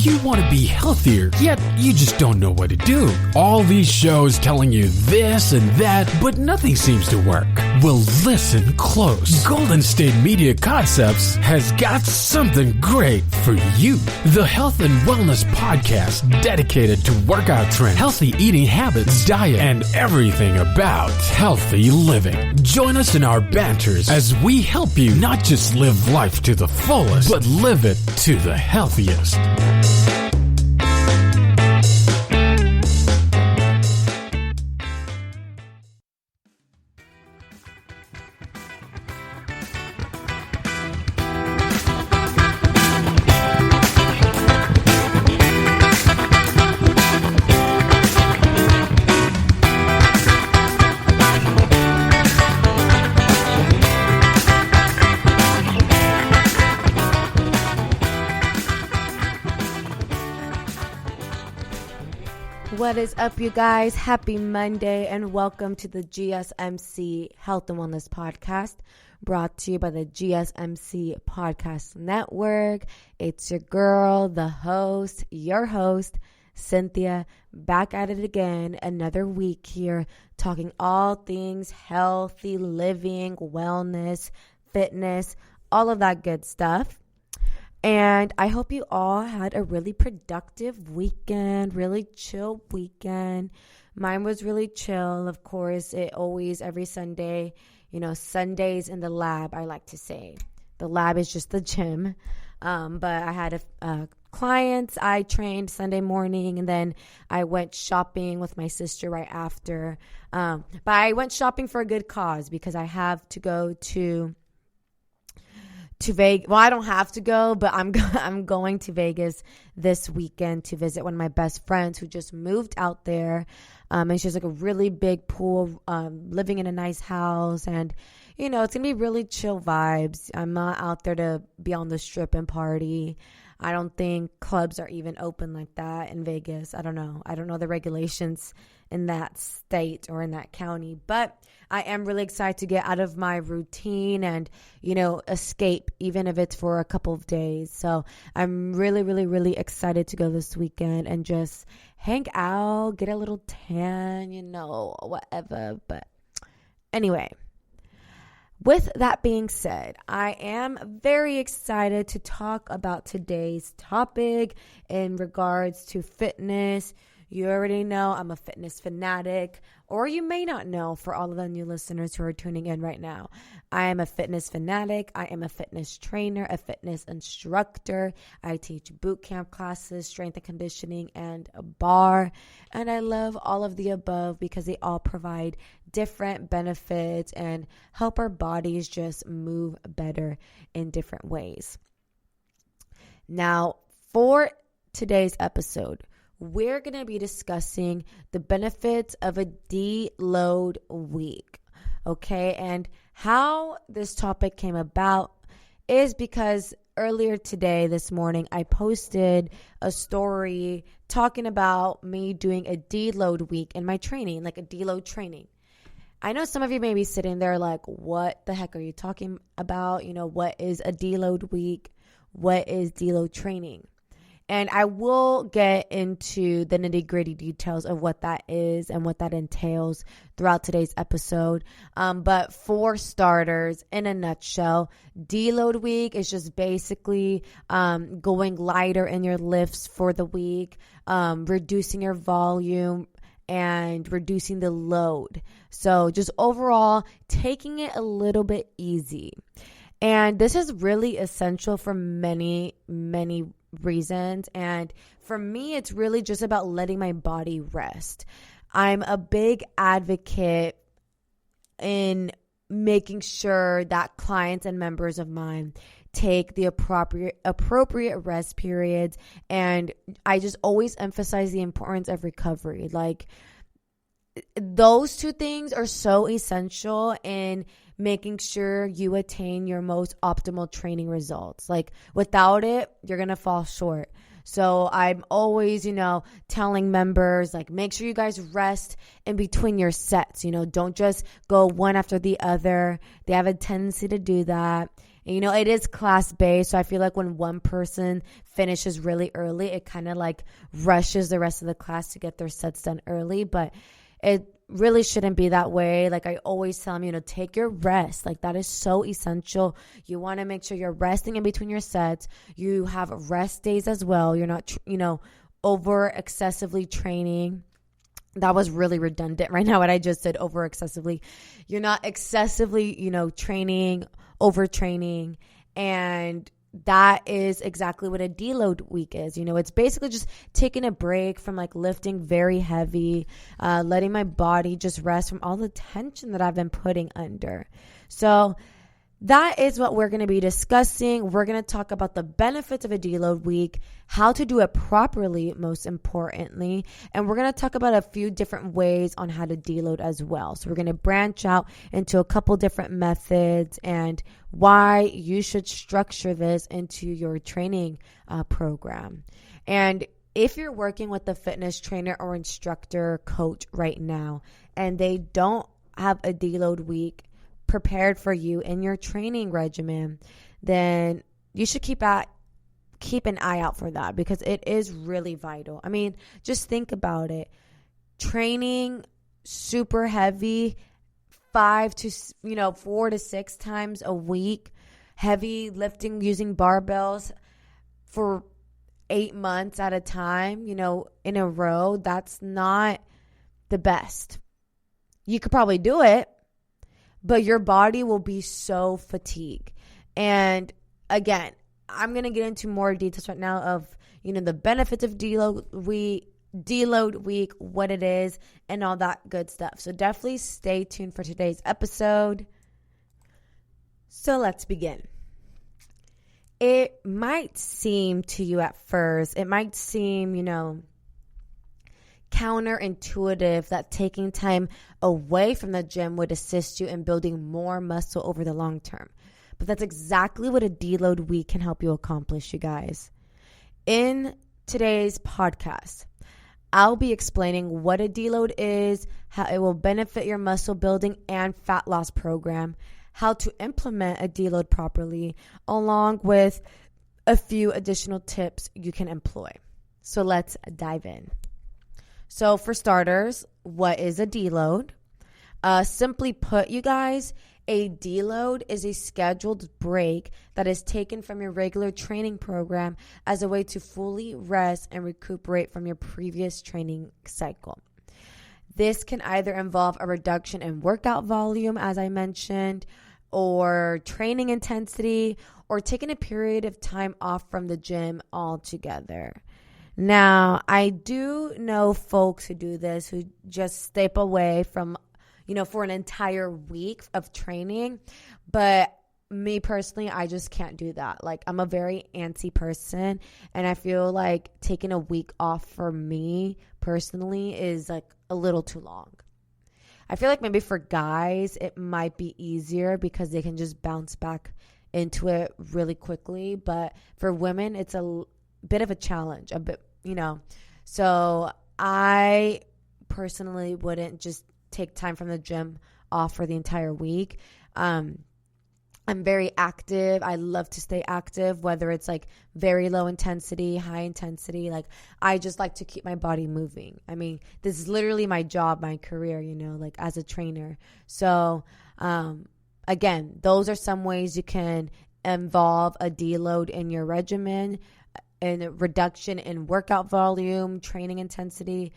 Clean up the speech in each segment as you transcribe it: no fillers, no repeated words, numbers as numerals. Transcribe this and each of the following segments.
you want to be healthier, yet you just don't know what to do? All these shows telling you this and that, but nothing seems to work. Well, listen close. Golden State Media Concepts has got something great for you. The Health and Wellness Podcast dedicated to workout trends, healthy eating habits, diet, and everything about healthy living. Join us in our banters as we help you not just live life to the fullest, but live it to the healthiest. What is up, you guys? Happy Monday and welcome to the GSMC Health and Wellness Podcast, brought to you by the GSMC Podcast Network. It's your girl, the host, your host, Cynthia, back at it again. Another week here talking all things healthy living, wellness, fitness, all of that good stuff. And I hope you all had a really productive weekend, really chill weekend. Mine was really chill. Of course, it always, every Sunday, Sundays in the lab, I like to say. The lab is just the gym. But I had clients I trained Sunday morning, and then I went shopping with my sister right after. But I went shopping for a good cause because I have to go to Vegas. Well, I don't have to go, but I'm going to Vegas this weekend to visit one of my best friends who just moved out there. And she has like a really big pool, living in a nice house, and it's gonna be really chill vibes. I'm not out there to be on the strip and party. I don't think clubs are even open like that in Vegas. I don't know the regulations in that state or in that county, but I am really excited to get out of my routine and, escape, even if it's for a couple of days. So I'm really, really, really excited to go this weekend and just hang out, get a little tan, whatever. But anyway, with that being said, I am very excited to talk about today's topic in regards to fitness. You already know I'm a fitness fanatic, or you may not know, for all of the new listeners who are tuning in right now. I am a fitness fanatic. I am a fitness trainer, a fitness instructor. I teach boot camp classes, strength and conditioning, and a bar. And I love all of the above because they all provide different benefits and help our bodies just move better in different ways. Now, for today's episode, we're going to be discussing the benefits of a deload week, okay? And how this topic came about is because earlier today, this morning, I posted a story talking about me doing a deload week in my training, like a deload training. I know some of you may be sitting there like, what the heck are you talking about? What is a deload week? What is deload training? And I will get into the nitty-gritty details of what that is and what that entails throughout today's episode. But for starters, in a nutshell, deload week is just basically going lighter in your lifts for the week, reducing your volume, and reducing the load. So just overall, taking it a little bit easy. And this is really essential for many, many reasons. And for me, it's really just about letting my body rest. I'm a big advocate in making sure that clients and members of mine take the appropriate rest periods. And I just always emphasize the importance of recovery. Like, those two things are so essential in making sure you attain your most optimal training results. Like, without it, you're going to fall short. So I'm always, telling members, like, make sure you guys rest in between your sets. Don't just go one after the other. They have a tendency to do that. And, it is class-based, so I feel like when one person finishes really early, it kind of like rushes the rest of the class to get their sets done early, but it really shouldn't be that way. Like I always tell them, take your rest. Like that is so essential. You want to make sure you're resting in between your sets. You have rest days as well. You're not, over excessively training. That was really redundant right now, what I just said, over excessively. You're not excessively, training, overtraining. And that is exactly what a deload week is. It's basically just taking a break from like lifting very heavy, letting my body just rest from all the tension that I've been putting under. So that is what we're going to be discussing. We're going to talk about the benefits of a deload week, how to do it properly, most importantly, and we're going to talk about a few different ways on how to deload as well. So we're going to branch out into a couple different methods and why you should structure this into your training program. And if you're working with a fitness trainer or instructor, coach right now, and they don't have a deload week prepared for you in your training regimen, then you should keep an eye out for that, because it is really vital. I mean, just think about it. Training super heavy 4 to 6 times a week, heavy lifting using barbells for 8 months at a time, in a row, that's not the best. You could probably do it, but your body will be so fatigued. And again, I'm going to get into more details right now of, the benefits of deload week, what it is, and all that good stuff. So definitely stay tuned for today's episode. So let's begin. It might seem to you at first, counterintuitive that taking time away from the gym would assist you in building more muscle over the long term. But that's exactly what a deload week can help you accomplish, you guys. In today's podcast, I'll be explaining what a deload is, how it will benefit your muscle building and fat loss program, how to implement a deload properly, along with a few additional tips you can employ. So let's dive in. So for starters, what is a deload? Simply put, you guys, a deload is a scheduled break that is taken from your regular training program as a way to fully rest and recuperate from your previous training cycle. This can either involve a reduction in workout volume, as I mentioned, or training intensity, or taking a period of time off from the gym altogether. Now, I do know folks who do this, who just step away from, for an entire week of training. But me personally, I just can't do that. Like, I'm a very antsy person, and I feel like taking a week off for me personally is like a little too long. I feel like maybe for guys, it might be easier because they can just bounce back into it really quickly. But for women, it's a bit of a challenge, So I personally wouldn't just take time from the gym off for the entire week. I'm very active. I love to stay active, whether it's like very low intensity, high intensity. Like, I just like to keep my body moving. I mean, this is literally my job, my career, like as a trainer. So, again, those are some ways you can involve a deload in your regimen, and a reduction in workout volume, training intensity,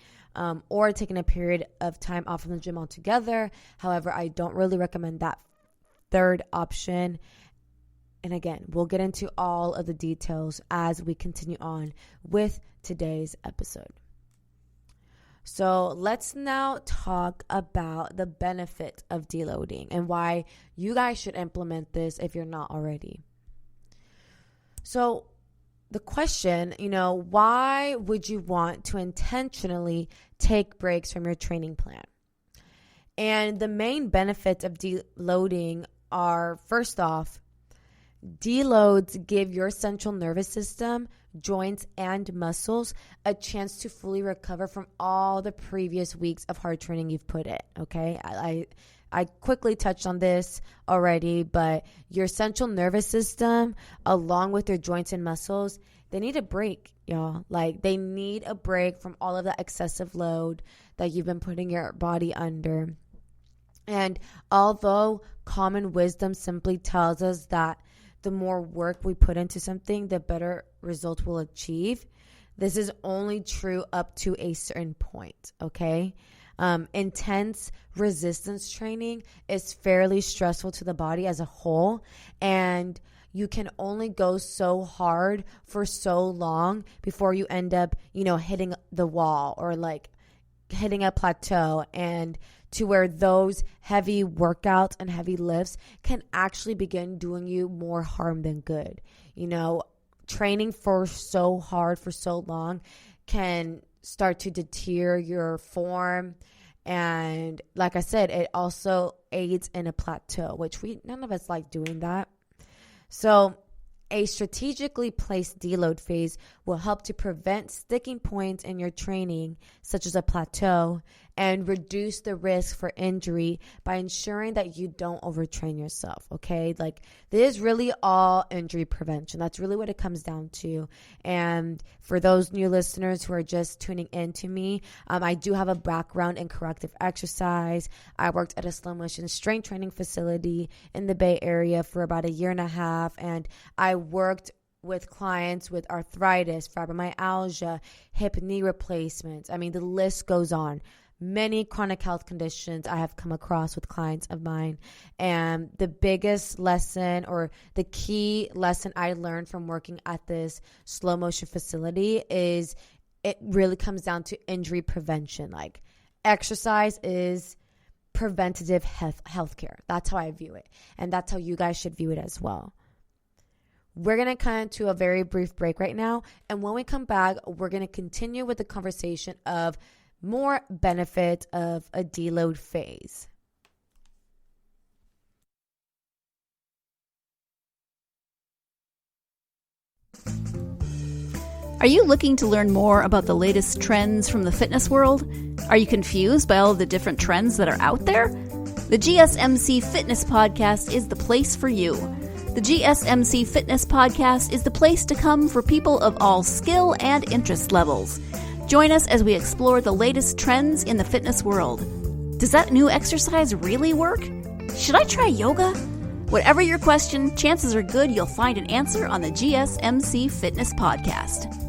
or taking a period of time off from the gym altogether. However, I don't really recommend that third option. And again, we'll get into all of the details as we continue on with today's episode. So let's now talk about the benefit of deloading and why you guys should implement this if you're not already. So the question, why would you want to intentionally take breaks from your training plan? And the main benefits of deloading are, first off, deloads give your central nervous system, joints, and muscles a chance to fully recover from all the previous weeks of hard training you've put in, okay? I quickly touched on this already, but your central nervous system, along with your joints and muscles, they need a break, y'all. Like, they need a break from all of that excessive load that you've been putting your body under. And although common wisdom simply tells us that the more work we put into something, the better results we'll achieve, this is only true up to a certain point, okay? Intense resistance training is fairly stressful to the body as a whole, and you can only go so hard for so long before you end up, hitting the wall or like hitting a plateau, and to where those heavy workouts and heavy lifts can actually begin doing you more harm than good. Training for so hard for so long can start to deter your form. And like I said, it also aids in a plateau, which none of us like doing that. So a strategically placed deload phase will help to prevent sticking points in your training, such as a plateau, and reduce the risk for injury by ensuring that you don't overtrain yourself, okay? Like, this is really all injury prevention. That's really what it comes down to. And for those new listeners who are just tuning in to me, I do have a background in corrective exercise. I worked at a slow motion strength training facility in the Bay Area for about 1.5 years, and I worked with clients with arthritis, fibromyalgia, hip knee replacements. I mean, the list goes on. Many chronic health conditions I have come across with clients of mine. And the biggest lesson, or the key lesson I learned from working at this slow motion facility, is it really comes down to injury prevention. Like, exercise is preventative healthcare. That's how I view it. And that's how you guys should view it as well. We're going to come into a very brief break right now. And when we come back, we're going to continue with the conversation of more benefit of a deload phase. Are you looking to learn more about the latest trends from the fitness world? Are you confused by all of the different trends that are out there? The GSMC Fitness Podcast is the place for you. The GSMC Fitness Podcast is the place to come for people of all skill and interest levels. Join us as we explore the latest trends in the fitness world. Does that new exercise really work? Should I try yoga? Whatever your question, chances are good you'll find an answer on the GSMC Fitness Podcast.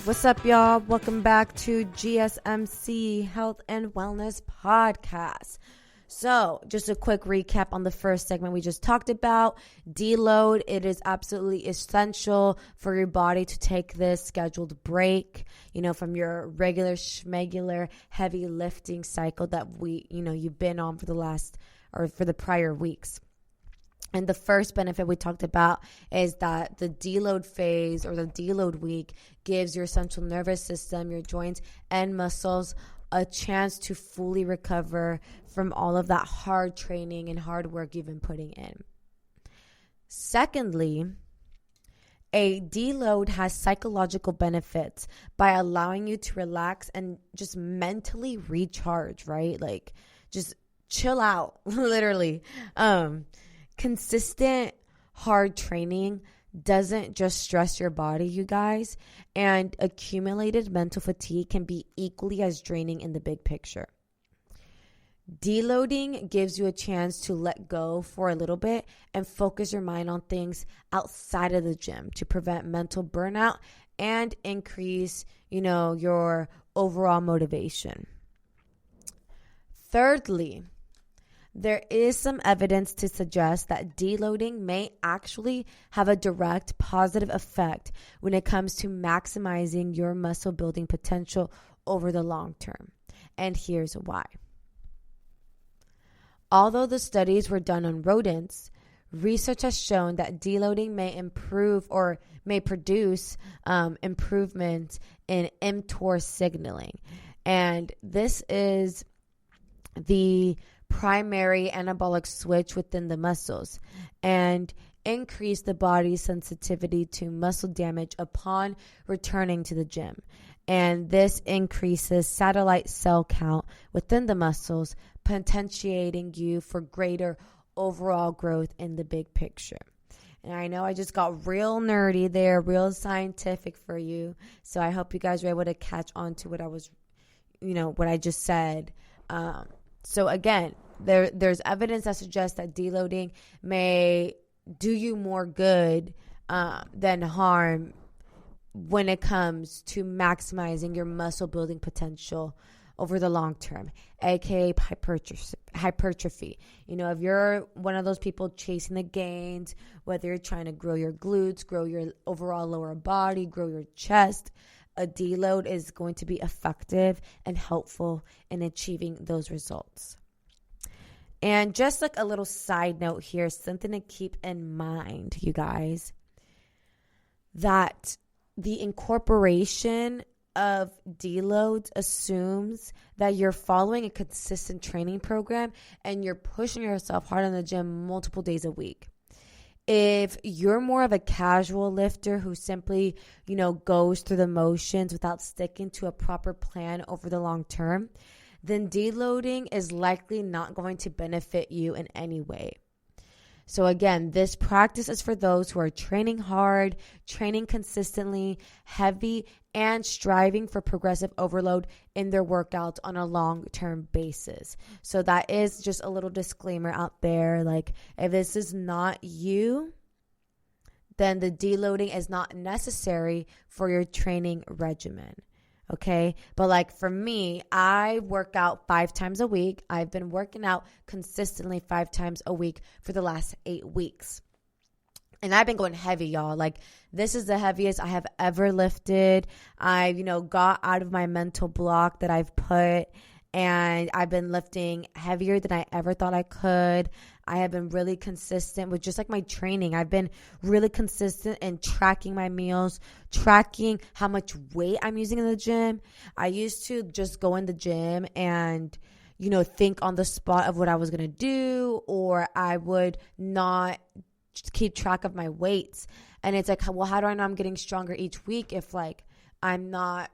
What's up, y'all? Welcome back to GSMC Health and Wellness Podcast. So, just a quick recap on the first segment we just talked about. Deload. It is absolutely essential for your body to take this scheduled break, from your regular schmegular heavy lifting cycle that you've been on for the prior weeks. And the first benefit we talked about is that the deload phase, or the deload week, gives your central nervous system, your joints and muscles, a chance to fully recover from all of that hard training and hard work you've been putting in. Secondly, a deload has psychological benefits by allowing you to relax and just mentally recharge, right? Like, just chill out, literally. Consistent hard training doesn't just stress your body, you guys, and accumulated mental fatigue can be equally as draining in the big picture. Deloading gives you a chance to let go for a little bit and focus your mind on things outside of the gym to prevent mental burnout and increase, your overall motivation. Thirdly, there is some evidence to suggest that deloading may actually have a direct positive effect when it comes to maximizing your muscle building potential over the long term. And here's why. Although the studies were done on rodents, research has shown that deloading may improve or may produce improvement in mTOR signaling. And this is the primary anabolic switch within the muscles and increase the body's sensitivity to muscle damage upon returning to the gym. And this increases satellite cell count within the muscles, potentiating you for greater overall growth in the big picture. And I know I just got real nerdy there, real scientific for you. So I hope you guys were able to catch on to what I was, what I just said. So again, there's evidence that suggests that deloading may do you more good than harm when it comes to maximizing your muscle building potential over the long term, aka hypertrophy. If you're one of those people chasing the gains, whether you're trying to grow your glutes, grow your overall lower body, grow your chest, a deload is going to be effective and helpful in achieving those results. And just like a little side note here, something to keep in mind, you guys, that the incorporation of deloads assumes that you're following a consistent training program and you're pushing yourself hard in the gym multiple days a week. If you're more of a casual lifter who simply, goes through the motions without sticking to a proper plan over the long term, then deloading is likely not going to benefit you in any way. So again, this practice is for those who are training hard, training consistently, heavy, and striving for progressive overload in their workouts on a long-term basis. So that is just a little disclaimer out there. Like, if this is not you, then the deloading is not necessary for your training regimen. Okay. But like for me, I work out 5 times a week. I've been working out consistently 5 times a week for the last 8 weeks. And I've been going heavy, y'all. Like, this is the heaviest I have ever lifted. I've, got out of my mental block that I've put, and I've been lifting heavier than I ever thought I could. I have been really consistent with just like my training. I've been really consistent in tracking my meals, tracking how much weight I'm using in the gym. I used to just go in the gym and, think on the spot of what I was going to do, or I would not keep track of my weights. And it's like, well, how do I know I'm getting stronger each week if like I'm not,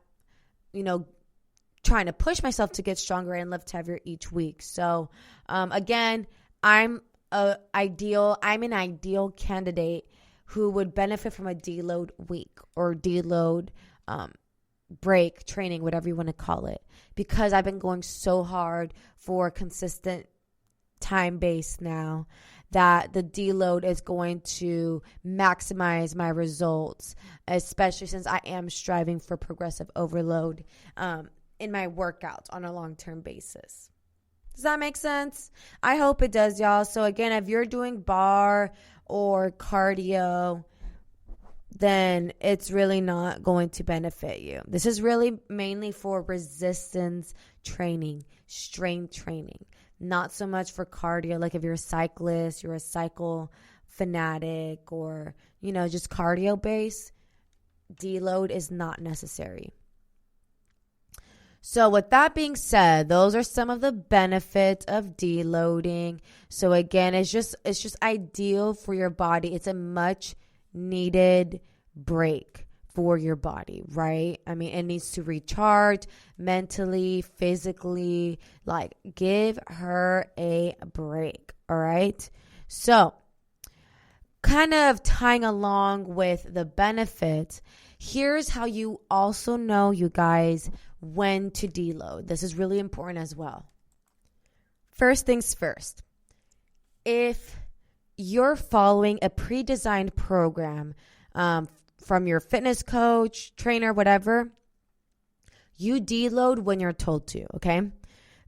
trying to push myself to get stronger and lift heavier each week? So again, I'm an ideal candidate who would benefit from a deload week or deload break training, whatever you want to call it, because I've been going so hard for consistent time base now that the deload is going to maximize my results, especially since I am striving for progressive overload in my workouts on a long-term basis. Does that make sense? I hope it does, y'all. So again, if you're doing bar or cardio, then it's really not going to benefit you. This is really mainly for resistance training, strength training, not so much for cardio. Like if you're a cyclist, you're a cycle fanatic, or, just cardio based, deload is not necessary. So with that being said, those are some of the benefits of deloading. So again, it's just ideal for your body. It's a much needed break for your body, right? I mean, it needs to recharge mentally, physically. Like, give her a break, all right? So kind of tying along with the benefits, here's how you also know, you guys, when to deload. This is really important as well. First things first, if you're following a pre-designed program from your fitness coach, trainer, whatever, you deload when you're told to, okay?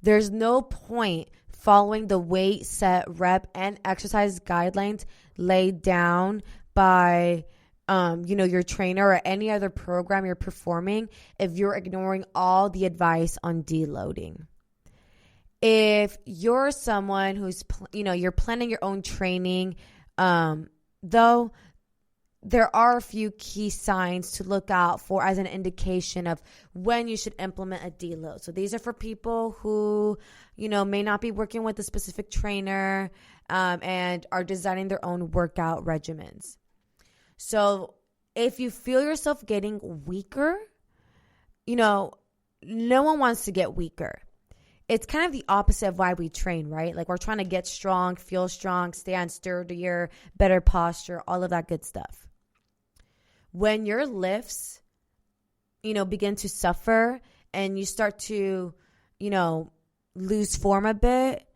There's no point following the weight, set, rep, and exercise guidelines laid down by your trainer or any other program you're performing if you're ignoring all the advice on deloading. if you're someone who's, you're planning your own training, though, there are a few key signs to look out for as an indication of when you should implement a deload. So these are for people who, may not be working with a specific trainer and are designing their own workout regimens. So if you feel yourself getting weaker, no one wants to get weaker. It's kind of the opposite of why we train, right? Like we're trying to get strong, feel strong, stay on sturdier, better posture, all of that good stuff. When your lifts, begin to suffer and you start to, lose form a bit,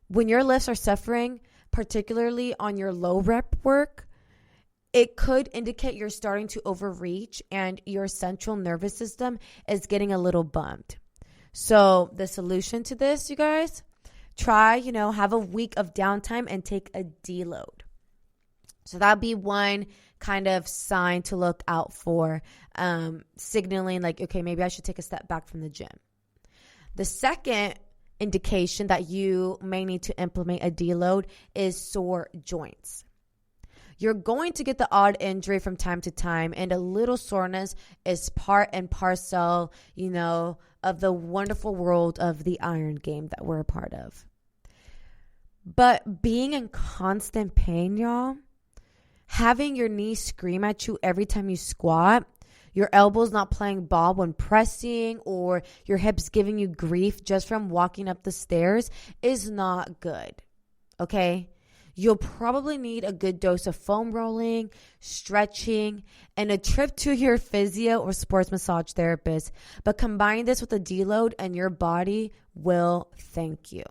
when your lifts are suffering, particularly on your low rep work, it could indicate you're starting to overreach and your central nervous system is getting a little bummed. So the solution to this, you guys, try, have a week of downtime and take a deload. So that'd be one kind of sign to look out for, signaling like, okay, maybe I should take a step back from the gym. The second indication that you may need to implement a deload is sore joints. You're going to get the odd injury from time to time, and a little soreness is part and parcel, of the wonderful world of the iron game that we're a part of. But being in constant pain, y'all, having your knees scream at you every time you squat, your elbows not playing ball when pressing, or your hips giving you grief just from walking up the stairs is not good, okay? You'll probably need a good dose of foam rolling, stretching, and a trip to your physio or sports massage therapist. But combine this with a deload and your body will thank you.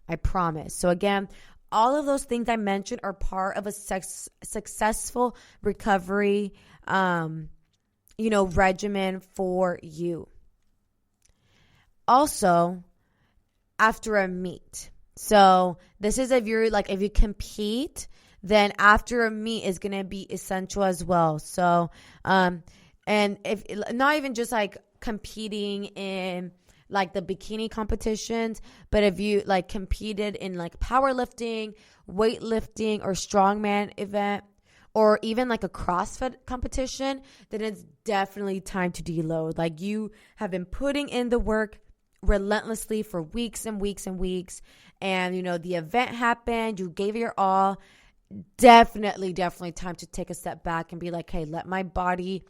I promise. So again, all of those things I mentioned are part of a successful recovery, regimen for you. Also, after a meet. So this is if you compete, then after a meet is going to be essential as well. So, and if not even just like competing in like the bikini competitions, but if you like competed in like powerlifting, weightlifting, or strongman event, or even like a CrossFit competition, then it's definitely time to deload. Like you have been putting in the work relentlessly for weeks and weeks and weeks. And, the event happened, you gave it your all. Definitely time to take a step back and be like, hey, let my body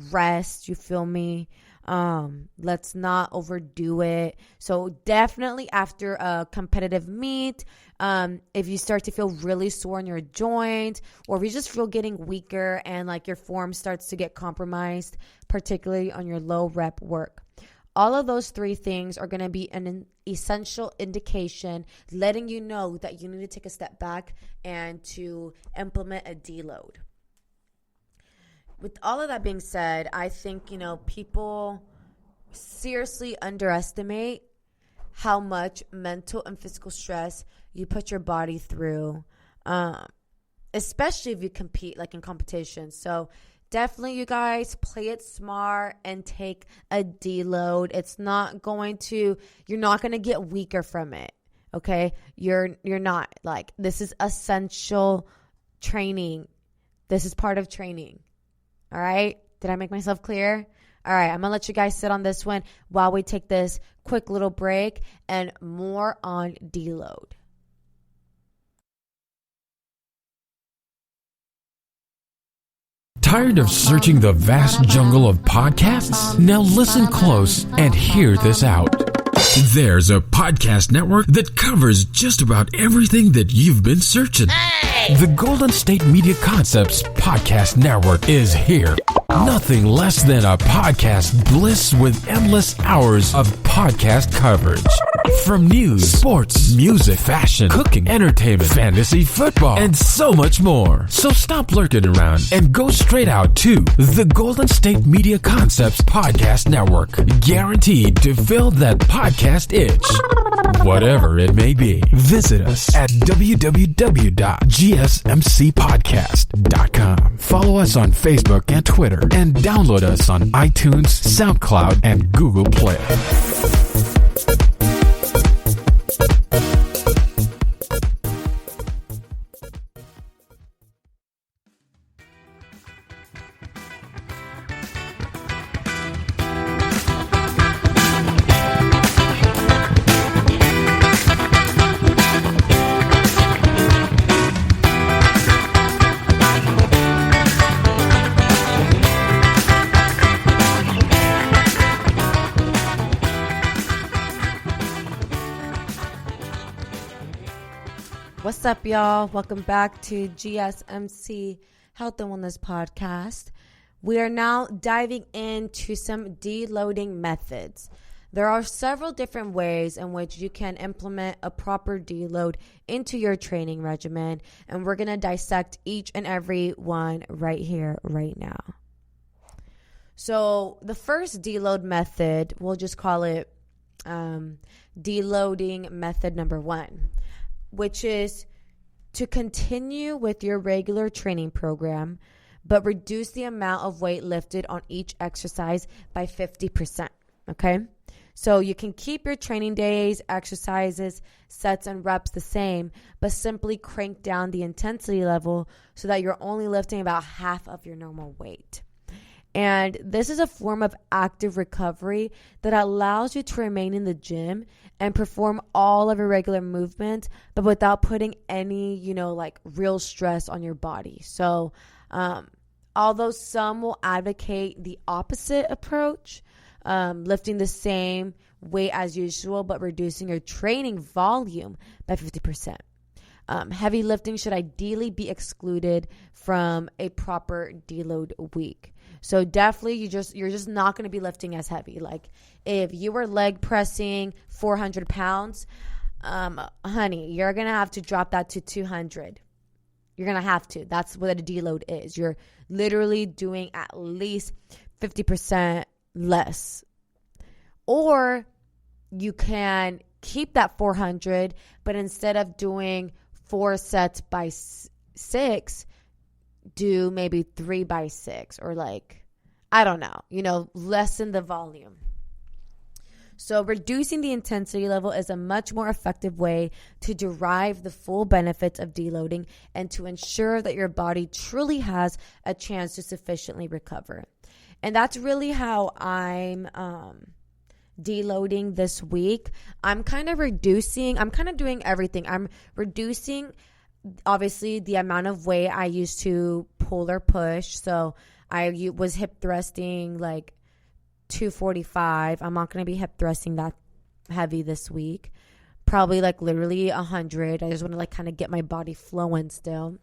rest. You feel me? Let's not overdo it. So definitely after a competitive meet, if you start to feel really sore in your joint, or if you just feel getting weaker and like your form starts to get compromised, particularly on your low rep work. All of those three things are going to be an essential indication letting you know that you need to take a step back and to implement a deload. With all of that being said, I think, people seriously underestimate how much mental and physical stress you put your body through, especially if you compete like in competition. So definitely, you guys, play it smart and take a deload. You're not going to get weaker from it. Okay. You're not like, this is essential training. This is part of training. All right. Did I make myself clear? All right. I'm going to let you guys sit on this one while we take this quick little break and more on deload. Tired of searching the vast jungle of podcasts? Now listen close and hear this out. There's a podcast network that covers just about everything that you've been searching. Hey! The Golden State Media Concepts Podcast Network is here. Nothing less than a podcast bliss with endless hours of podcast coverage. From news, sports, music, fashion, cooking, entertainment, fantasy, football, and so much more. So stop lurking around and go straight out to the Golden State Media Concepts Podcast Network. Guaranteed to fill that podcast itch. Whatever it may be. Visit us at www.gsmcpodcast.com. Follow us on Facebook and Twitter, and download us on iTunes, SoundCloud, and Google Play. What's up, y'all? Welcome back to GSMC Health and Wellness Podcast. We are now diving into some deloading methods. There are several different ways in which you can implement a proper deload into your training regimen, and we're going to dissect each and every one right here, right now. So the first deload method, we'll just call it deloading method number 1, which is to continue with your regular training program, but reduce the amount of weight lifted on each exercise by 50%, okay? So you can keep your training days, exercises, sets, and reps the same, but simply crank down the intensity level so that you're only lifting about half of your normal weight. And this is a form of active recovery that allows you to remain in the gym and perform all of your regular movements, but without putting any, real stress on your body. So, although some will advocate the opposite approach, lifting the same weight as usual, but reducing your training volume by 50%. Heavy lifting should ideally be excluded from a proper deload week. So definitely you're just not going to be lifting as heavy. Like if you were leg pressing 400 pounds, honey, you're going to have to drop that to 200. You're going to have to. That's what a deload is. You're literally doing at least 50% less. Or you can keep that 400, but instead of doing 4 sets by 6, do maybe 3 by 6, or I don't know, lessen the volume. So reducing the intensity level is a much more effective way to derive the full benefits of deloading and to ensure that your body truly has a chance to sufficiently recover. And that's really how I'm deloading this week. I'm kind of doing everything. I'm reducing, obviously, the amount of weight I used to pull or push. So I was hip thrusting 245. I'm not going to be hip thrusting that heavy this week. Probably literally 100. I just want to kind of get my body flowing still.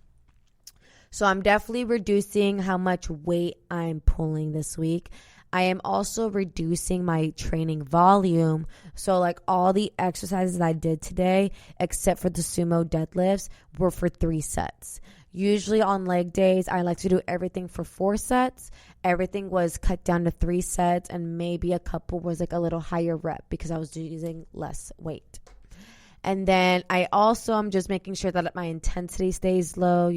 So I'm definitely reducing how much weight I'm pulling this week. I am also reducing my training volume. So all the exercises I did today, except for the sumo deadlifts, were for 3 sets. Usually on leg days, I like to do everything for 4 sets. Everything was cut down to 3 sets, and maybe a couple was a little higher rep because I was using less weight. And then I also am just making sure that my intensity stays low,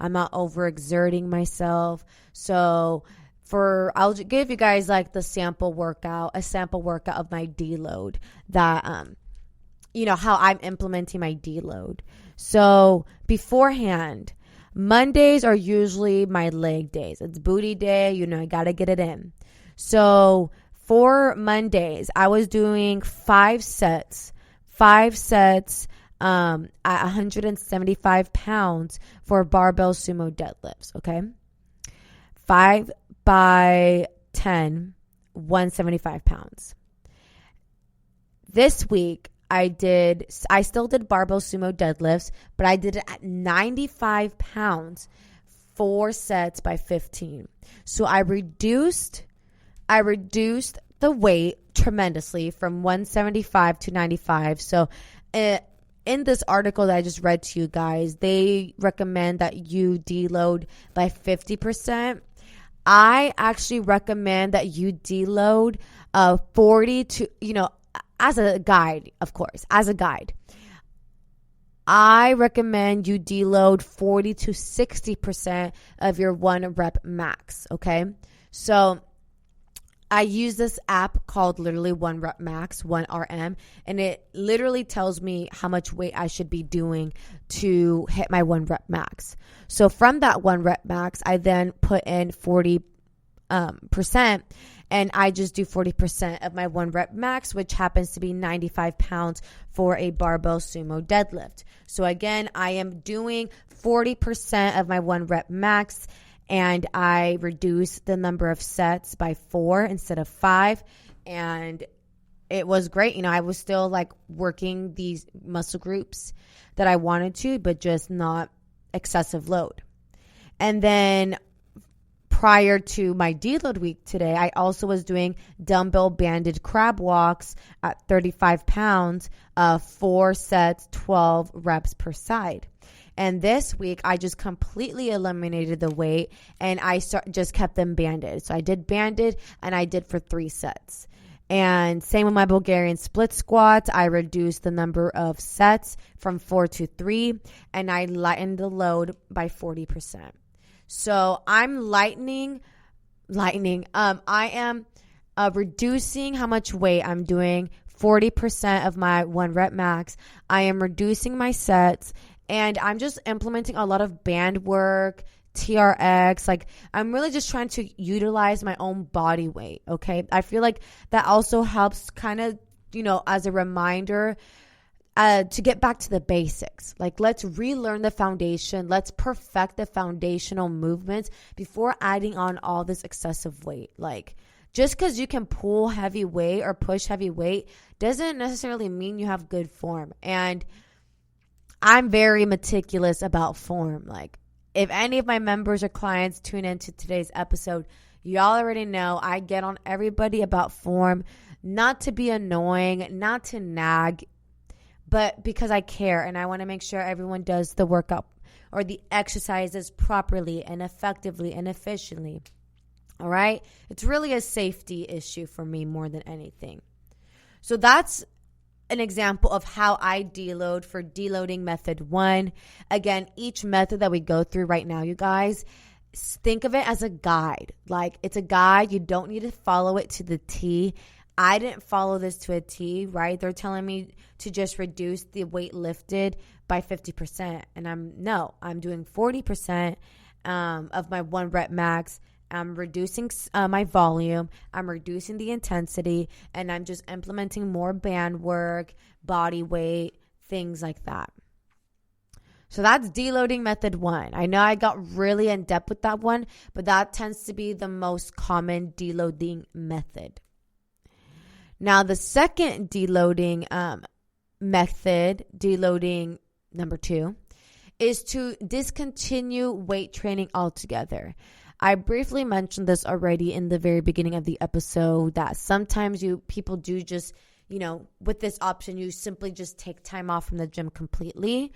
I'm not overexerting myself. So I'll give you guys a sample workout of my deload that, how I'm implementing my deload. So beforehand, Mondays are usually my leg days. It's booty day, I got to get it in. So for Mondays, I was doing 5 sets at 175 pounds for barbell sumo deadlifts, okay? 5 by 10, 175 pounds. This week, I still did barbell sumo deadlifts, but I did it at 95 pounds, 4 sets by 15. So I reduced the weight tremendously from 175 to 95. So in this article that I just read to you guys, they recommend that you deload by 50%. I actually recommend that you deload 40 to, as a guide, of course, I recommend you deload 40 to 60% of your 1 rep max, okay? So I use this app called literally 1 rep max, 1RM, and it literally tells me how much weight I should be doing to hit my 1 rep max. So from that 1 rep max, I then put in 40%, and I just do 40% of my 1 rep max, which happens to be 95 pounds for a barbell sumo deadlift. So again, I am doing 40% of my 1 rep max, and I reduce the number of sets by 4 instead of 5, and it was great. I was still like working these muscle groups that I wanted to, but just not excessive load. And then prior to my deload week today, I also was doing dumbbell banded crab walks at 35 pounds, 4 sets, 12 reps per side. And this week, I just completely eliminated the weight and I just kept them banded. So I did banded and I did for 3 sets. And same with my Bulgarian split squats. I reduced the number of sets from 4 to 3 and I lightened the load by 40%. So I'm lightening. I am reducing how much weight I'm doing, 40% of my 1 rep max. I am reducing my sets. And I'm just implementing a lot of band work, TRX. Like, I'm really just trying to utilize my own body weight, okay? I feel like that also helps kind of, as a reminder to get back to the basics. Like, let's relearn the foundation. Let's perfect the foundational movements before adding on all this excessive weight. Like, just because you can pull heavy weight or push heavy weight doesn't necessarily mean you have good form. And I'm very meticulous about form. Like, if any of my members or clients tune into today's episode, y'all already know I get on everybody about form, not to be annoying, not to nag, but because I care and I want to make sure everyone does the workout or the exercises properly and effectively and efficiently. All right? It's really a safety issue for me more than anything. So that's an example of how I deload for deloading method 1. Again, each method that we go through right now, you guys, think of it as a guide. Like, it's a guide. You don't need to follow it to the T. I didn't follow this to a T, right? They're telling me to just reduce the weight lifted by 50%. And I'm doing 40% of my 1 rep max. I'm reducing my volume, I'm reducing the intensity, and I'm just implementing more band work, body weight, things like that. So that's deloading method 1. I know I got really in depth with that one, but that tends to be the most common deloading method. Now, the second deloading method, deloading number 2, is to discontinue weight training altogether. I briefly mentioned this already in the very beginning of the episode that sometimes people do just, with this option, you simply just take time off from the gym completely.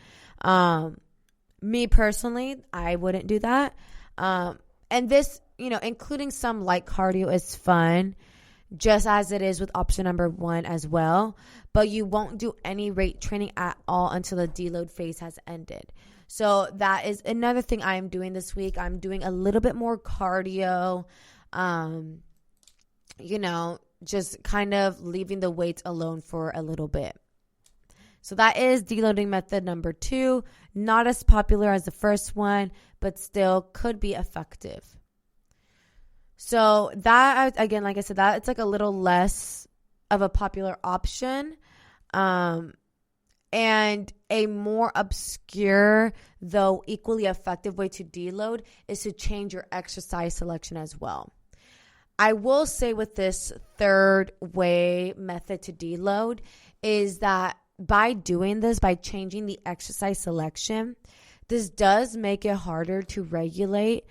Me personally, I wouldn't do that. And this, including some light cardio is fun, just as it is with option number 1 as well. But you won't do any weight training at all until the deload phase has ended. So that is another thing I am doing this week. I'm doing a little bit more cardio, just kind of leaving the weights alone for a little bit. So that is deloading method number 2. Not as popular as the first one, but still could be effective. So that, again, like I said, that it's like a little less of a popular option. And a more obscure, though equally effective way to deload is to change your exercise selection as well. I will say with this third way method to deload is that by doing this, by changing the exercise selection, this does make it harder to regulate,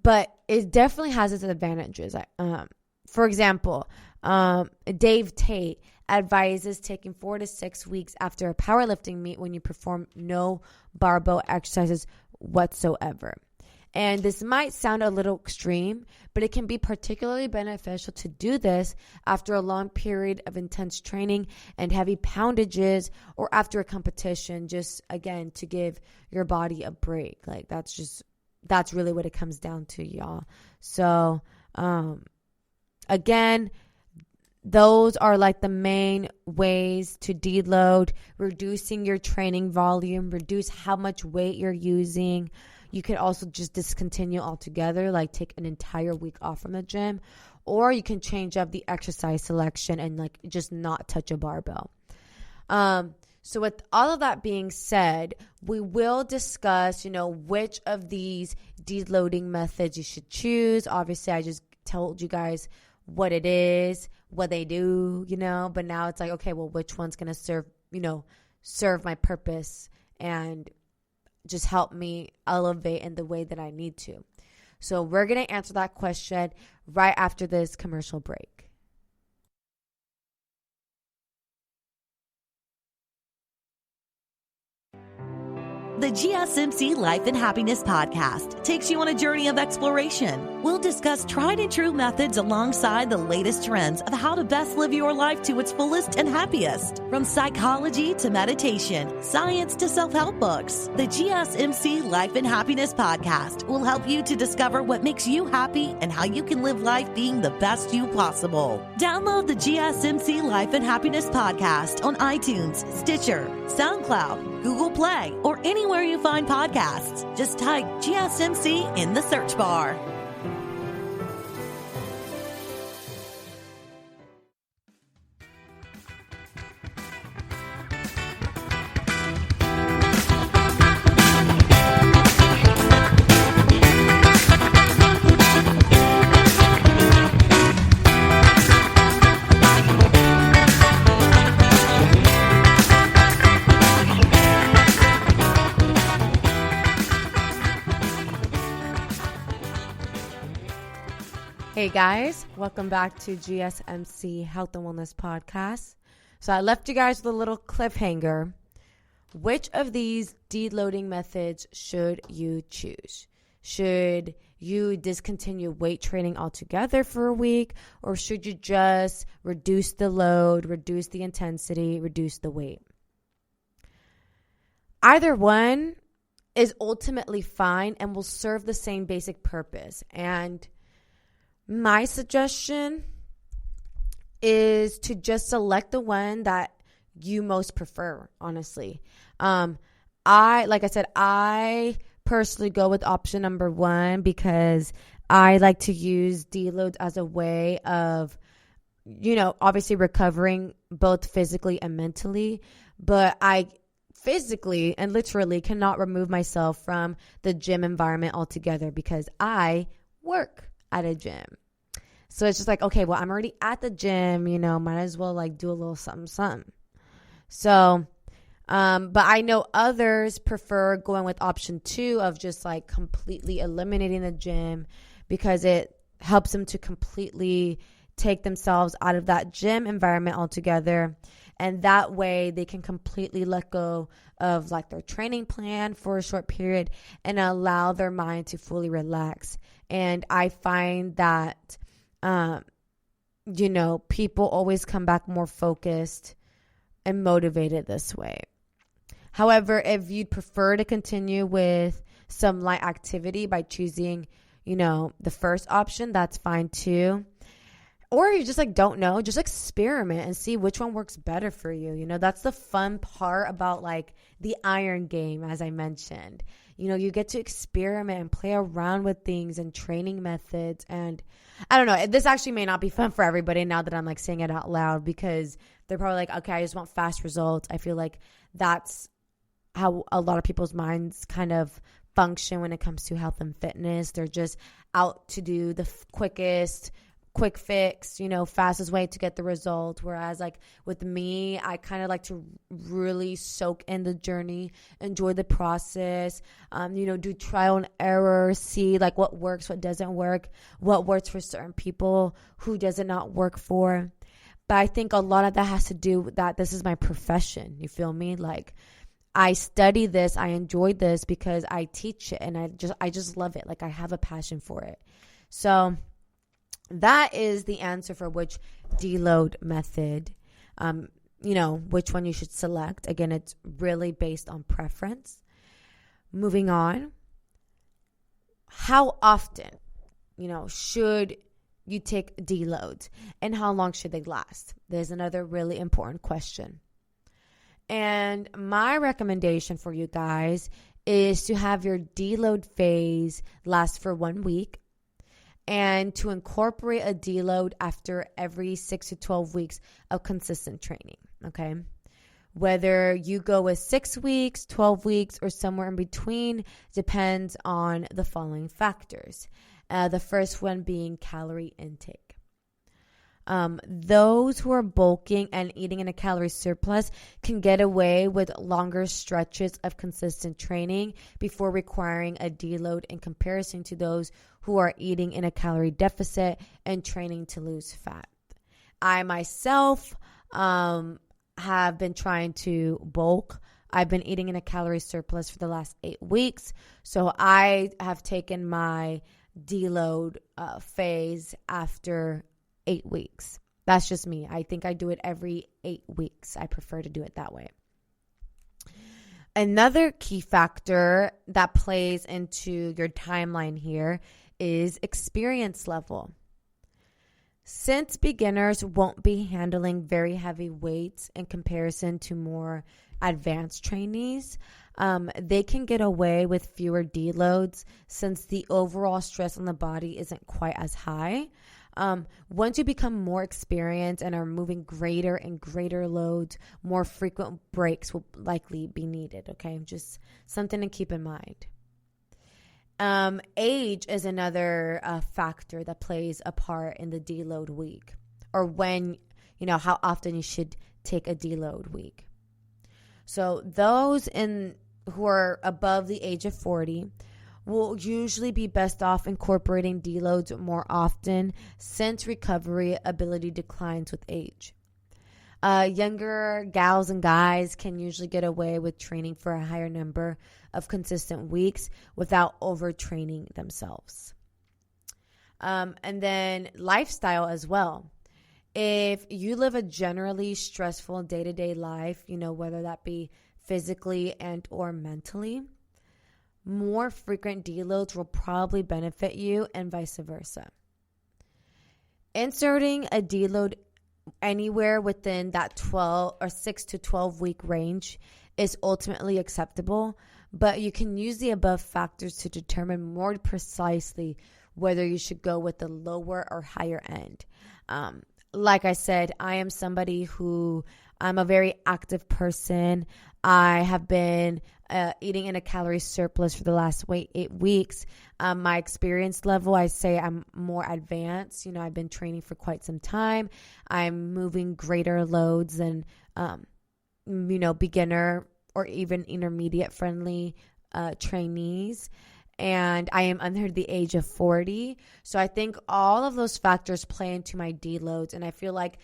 but it definitely has its advantages. For example, Dave Tate advises taking 4 to 6 weeks after a powerlifting meet when you perform no barbell exercises whatsoever. And this might sound a little extreme, but it can be particularly beneficial to do this after a long period of intense training and heavy poundages or after a competition, just again to give your body a break. Like that's really what it comes down to, y'all. So again, those are like the main ways to deload: reducing your training volume, reduce how much weight you're using. You could also just discontinue altogether, like take an entire week off from the gym, or you can change up the exercise selection and like just not touch a barbell. So with all of that being said, we will discuss, which of these deloading methods you should choose. Obviously, I just told you guys what it is, what they do, but now it's like, okay, well, which one's going to serve my purpose and just help me elevate in the way that I need to. So we're going to answer that question right after this commercial break. The GSMC Life and Happiness podcast takes you on a journey of exploration. We'll discuss tried and true methods alongside the latest trends of how to best live your life to its fullest and happiest. From psychology to meditation, science to self-help books, the GSMC Life and Happiness podcast will help you to discover what makes you happy and how you can live life being the best you possible. Download the GSMC Life and Happiness podcast on iTunes, Stitcher, SoundCloud, Google Play, or anywhere you find podcasts. Just type GSMC in the search bar. Hey guys, welcome back to GSMC Health and Wellness Podcast. So I left you guys with a little cliffhanger. Which of these deloading methods should you choose? Should you discontinue weight training altogether for a week, or should you just reduce the load, reduce the intensity, reduce the weight? Either one is ultimately fine and will serve the same basic purpose. And my suggestion is to just select the one that you most prefer, honestly. I personally go with option number one because I like to use deloads as a way of, obviously recovering both physically and mentally, but I physically and literally cannot remove myself from the gym environment altogether because I work at a gym. So it's just like, okay, well, I'm already at the gym, might as well do a little something. So, but I know others prefer going with option two of just completely eliminating the gym because it helps them to completely take themselves out of that gym environment altogether. And that way they can completely let go of their training plan for a short period and allow their mind to fully relax. And I find that, people always come back more focused and motivated this way. However, if you'd prefer to continue with some light activity by choosing, the first option, that's fine too. Or you just don't know, just experiment and see which one works better for you. That's the fun part about the iron game, as I mentioned. You get to experiment and play around with things and training methods. And I don't know, this actually may not be fun for everybody now that I'm saying it out loud because they're probably okay, I just want fast results. I feel like that's how a lot of people's minds kind of function when it comes to health and fitness. They're just out to do the quick fix, fastest way to get the result. Whereas with me, I kind of like to really soak in the journey, enjoy the process, do trial and error, see what works, what doesn't work, what works for certain people, who does it not work for. But I think a lot of that has to do with that this is my profession. You feel me? I study this, I enjoy this because I teach it and I just love it. I have a passion for it. So that is the answer for which deload method, which one you should select. Again, it's really based on preference. Moving on. How often, should you take deloads and how long should they last? There's another really important question. And my recommendation for you guys is to have your deload phase last for 1 week and to incorporate a deload after every 6 to 12 weeks of consistent training, okay? Whether you go with 6 weeks, 12 weeks, or somewhere in between depends on the following factors. The first one being calorie intake. Those who are bulking and eating in a calorie surplus can get away with longer stretches of consistent training before requiring a deload in comparison to those who are eating in a calorie deficit and training to lose fat. I myself have been trying to bulk. I've been eating in a calorie surplus for the last 8 weeks. So I have taken my deload phase after 8 weeks. That's just me. I think I do it every 8 weeks. I prefer to do it that way. Another key factor that plays into your timeline here is experience level. Since beginners won't be handling very heavy weights in comparison to more advanced trainees, they can get away with fewer deloads since the overall stress on the body isn't quite as high. Once you become more experienced and are moving greater and greater loads, more frequent breaks will likely be needed, okay? Just something to keep in mind. Age is another factor that plays a part in the deload week, or when, how often you should take a deload week. So those who are above the age of 40 will usually be best off incorporating deloads more often since recovery ability declines with age. Younger gals and guys can usually get away with training for a higher number of consistent weeks without overtraining themselves. And then lifestyle as well. If you live a generally stressful day-to-day life, whether that be physically and or mentally, more frequent deloads will probably benefit you and vice versa. Inserting a deload anywhere within that 6 to 12 week range is ultimately acceptable, but you can use the above factors to determine more precisely whether you should go with the lower or higher end. Like I said, I am somebody who I'm a very active person. I have been eating in a calorie surplus for the last 8 weeks. My experience level, I say I'm more advanced. I've been training for quite some time. I'm moving greater loads than, beginner or even intermediate friendly trainees. And I am under the age of 40. So I think all of those factors play into my deloads. And I feel like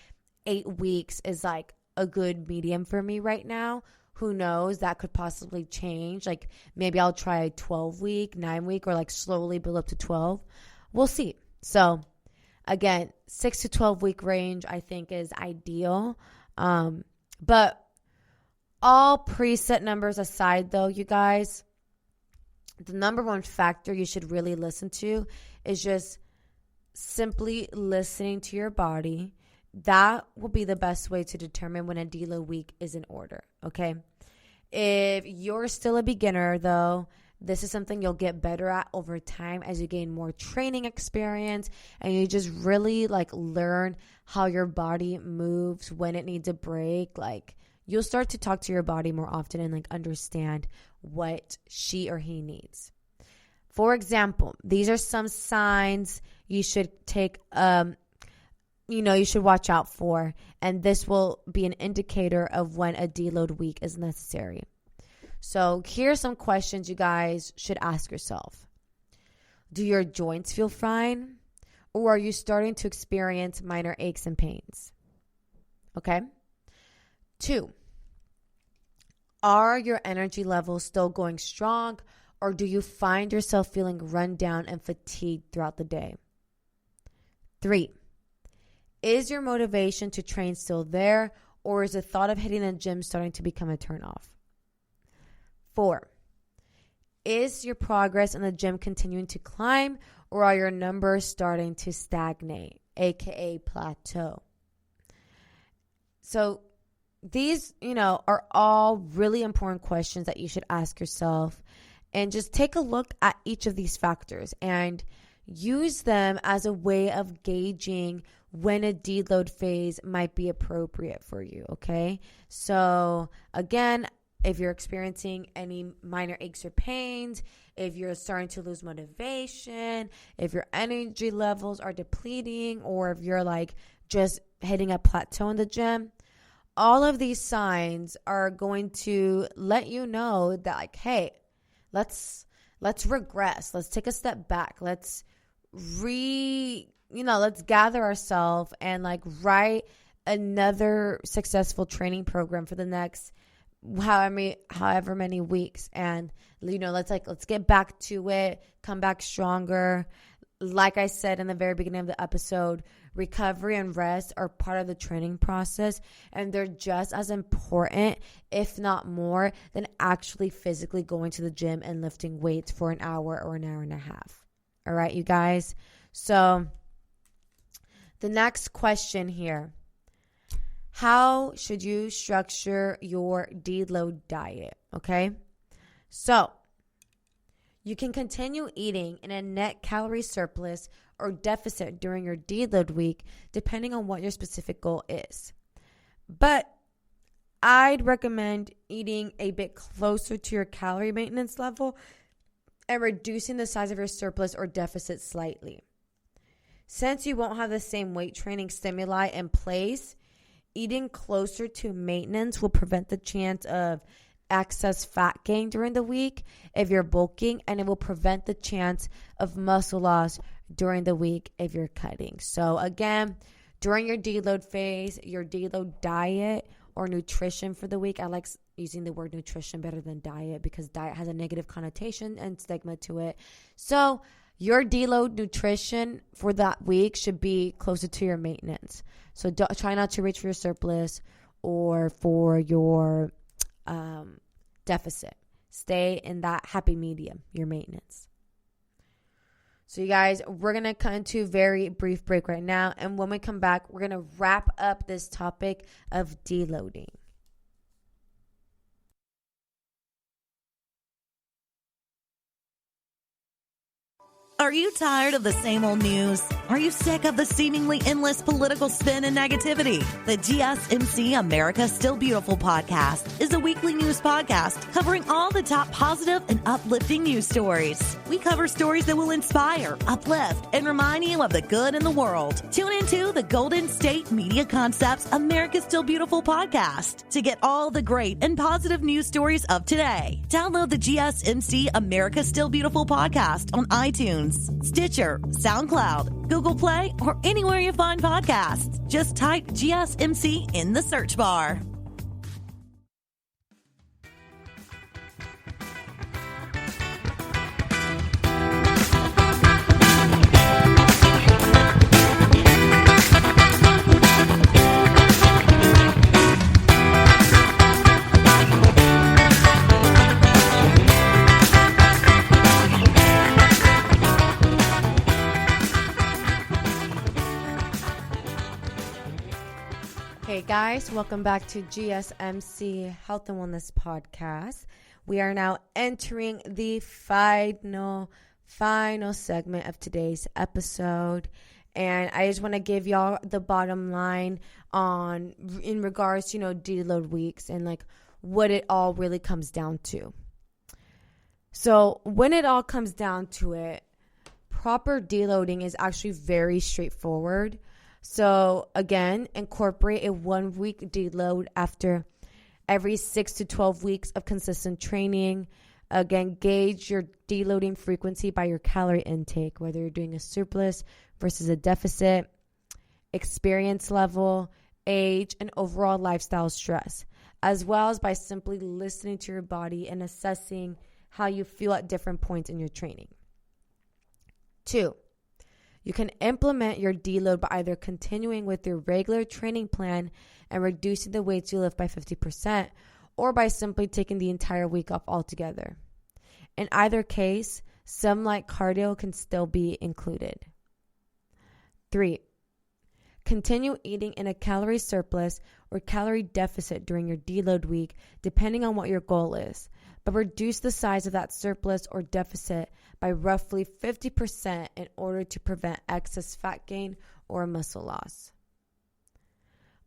8 weeks is like a good medium for me right now. Who knows? That could possibly change. Like maybe I'll try a 12-week, 9-week, or like slowly build up to 12. We'll see. So again, 6 to 12-week range I think is ideal. But all preset numbers aside though, you guys, the number one factor you should really listen to is just simply listening to your body. That will be the best way to determine when a deload week is in order, okay? If you're still a beginner, though, this is something you'll get better at over time as you gain more training experience and you just really learn how your body moves, when it needs a break. You'll start to talk to your body more often and understand what she or he needs. For example, these are some signs you should take you should watch out for, and this will be an indicator of when a deload week is necessary. So here are some questions you guys should ask yourself. Do your joints feel fine, or are you starting to experience minor aches and pains? Okay. 2, are your energy levels still going strong, or do you find yourself feeling run down and fatigued throughout the day? 3, is your motivation to train still there, or is the thought of hitting the gym starting to become a turnoff? 4, is your progress in the gym continuing to climb, or are your numbers starting to stagnate, aka plateau? So these, are all really important questions that you should ask yourself, and just take a look at each of these factors and use them as a way of gauging when a deload phase might be appropriate for you, okay? So again, if you're experiencing any minor aches or pains, if you're starting to lose motivation, if your energy levels are depleting, or if you're just hitting a plateau in the gym. All of these signs are going to let you know that, like, hey, let's regress. Let's take a step back. Let's gather ourselves and like write another successful training program for the next however many weeks. And, let's get back to it, come back stronger. Like I said in the very beginning of the episode, recovery and rest are part of the training process, and they're just as important, if not more, than actually physically going to the gym and lifting weights for an hour or an hour and a half. All right, you guys? So the next question here, how should you structure your deload diet? Okay, so you can continue eating in a net calorie surplus or deficit during your deload week, depending on what your specific goal is. But I'd recommend eating a bit closer to your calorie maintenance level and reducing the size of your surplus or deficit slightly. Since you won't have the same weight training stimuli in place, eating closer to maintenance will prevent the chance of excess fat gain during the week if you're bulking, and it will prevent the chance of muscle loss during the week if you're cutting. So again, during your deload phase, your deload diet or nutrition for the week, I like using the word nutrition better than diet because diet has a negative connotation and stigma to it. So your deload nutrition for that week should be closer to your maintenance. So try not to reach for your surplus or for your deficit. Stay in that happy medium, your maintenance. So you guys, we're going to cut into a very brief break right now. And when we come back, we're going to wrap up this topic of deloading. Are you tired of the same old news? Are you sick of the seemingly endless political spin and negativity? The GSMC America Still Beautiful podcast is a weekly news podcast covering all the top positive and uplifting news stories. We cover stories that will inspire, uplift, and remind you of the good in the world. Tune into the Golden State Media Concepts America Still Beautiful podcast to get all the great and positive news stories of today. Download the GSMC America Still Beautiful podcast on iTunes, Stitcher, SoundCloud, Google Play, or anywhere you find podcasts. Just type GSMC in the search bar. Hey guys, welcome back to GSMC Health and Wellness Podcast. We are now entering the final segment of today's episode, and I just want to give y'all the bottom line in regards to deload weeks and like what it all really comes down to. So when it all comes down to it, proper deloading is actually very straightforward. So again, incorporate a 1 week deload after every 6 to 12 weeks of consistent training. Again, gauge your deloading frequency by your calorie intake, whether you're doing a surplus versus a deficit, experience level, age, and overall lifestyle stress, as well as by simply listening to your body and assessing how you feel at different points in your training. 2, you can implement your deload by either continuing with your regular training plan and reducing the weights you lift by 50%, or by simply taking the entire week off altogether. In either case, some light cardio can still be included. 3, continue eating in a calorie surplus or calorie deficit during your deload week, depending on what your goal is, but reduce the size of that surplus or deficit by roughly 50% in order to prevent excess fat gain or muscle loss.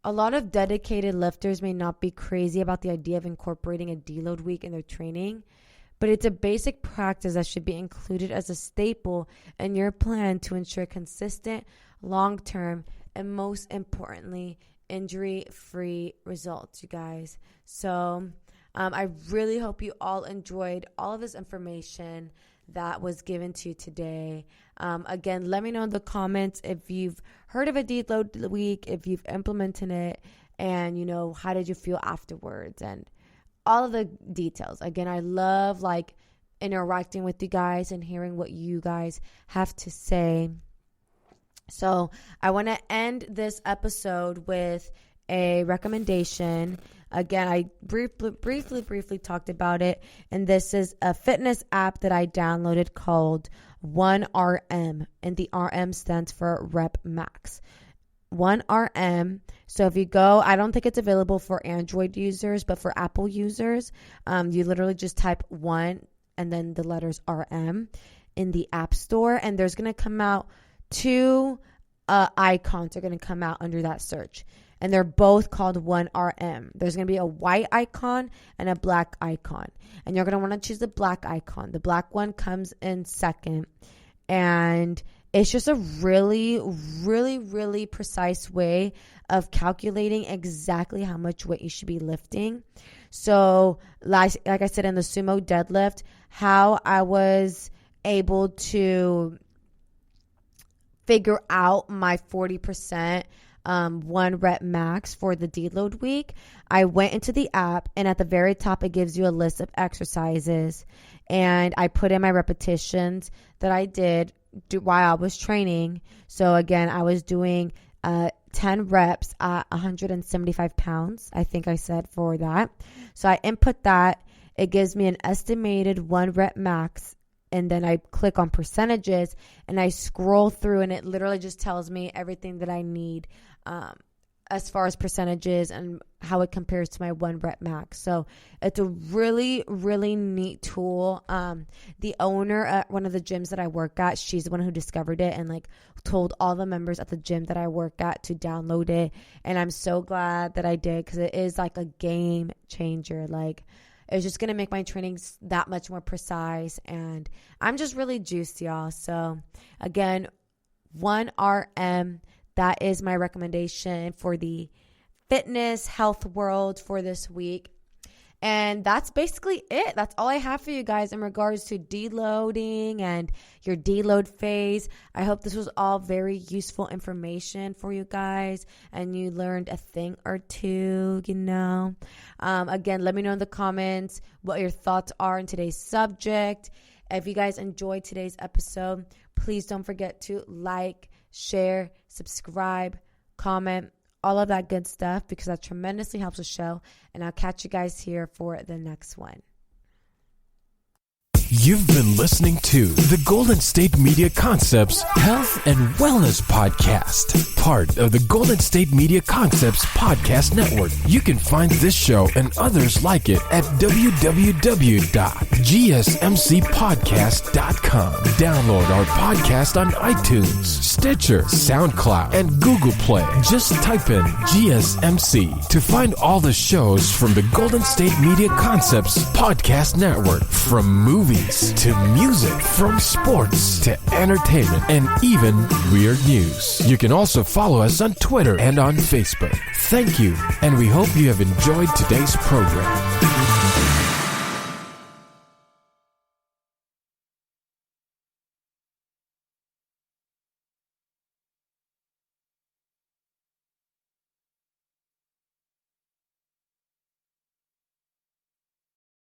A lot of dedicated lifters may not be crazy about the idea of incorporating a deload week in their training, but it's a basic practice that should be included as a staple in your plan to ensure consistent, long-term, and most importantly, injury-free results, you guys. So I really hope you all enjoyed all of this information that was given to you today. Again, let me know in the comments if you've heard of a deload week, if you've implemented it, and, you know, how did you feel afterwards, and all of the details. Again, I love like interacting with you guys and hearing what you guys have to say. So I want to end this episode with a recommendation. Again, I briefly talked about it, and this is a fitness app that I downloaded called 1RM, and the RM stands for Rep Max. 1RM. So if you go, I don't think it's available for Android users, but for Apple users, you literally just type 1 and then the letters RM in the App Store, and there's going to come out 2 icons are going to come out under that search, and they're both called 1RM. There's going to be a white icon and a black icon, and you're going to want to choose the black icon. The black one comes in second, and it's just a really, really, really precise way of calculating exactly how much weight you should be lifting. So like I said in the sumo deadlift, how I was able to figure out my 40% 1 rep max for the deload week, I went into the app, and at the very top it gives you a list of exercises, and I put in my repetitions that I did while I was training. So again, I was doing 10 reps at 175 pounds, I think I said for that. So I input that. It gives me an estimated 1 rep max, and then I click on percentages, and I scroll through, and it literally just tells me everything that I need as far as percentages and how it compares to my 1 rep max. So it's a really, really neat tool. The owner at one of the gyms that I work at, she's the one who discovered it and like told all the members at the gym that I work at to download it. And I'm so glad that I did, because it is like a game changer. Like, it's just going to make my trainings that much more precise, and I'm just really juiced, y'all. So again, 1RM, that is my recommendation for the fitness health world for this week. And that's basically it. That's all I have for you guys in regards to deloading and your deload phase. I hope this was all very useful information for you guys, and you learned a thing or two, you know. Again, let me know in the comments what your thoughts are on today's subject. If you guys enjoyed today's episode, please don't forget to like, share, subscribe, comment, all of that good stuff, because that tremendously helps the show. And I'll catch you guys here for the next one. You've been listening to the Golden State Media Concepts Health and Wellness Podcast, part of the Golden State Media Concepts Podcast Network. You can find this show and others like it at www.gsmcpodcast.com. Download our podcast on iTunes, Stitcher, SoundCloud, and Google Play. Just type in GSMC to find all the shows from the Golden State Media Concepts Podcast Network, from movies to music, from sports to entertainment, and even weird news. You can also follow us on Twitter and on Facebook. Thank you, and we hope you have enjoyed today's program.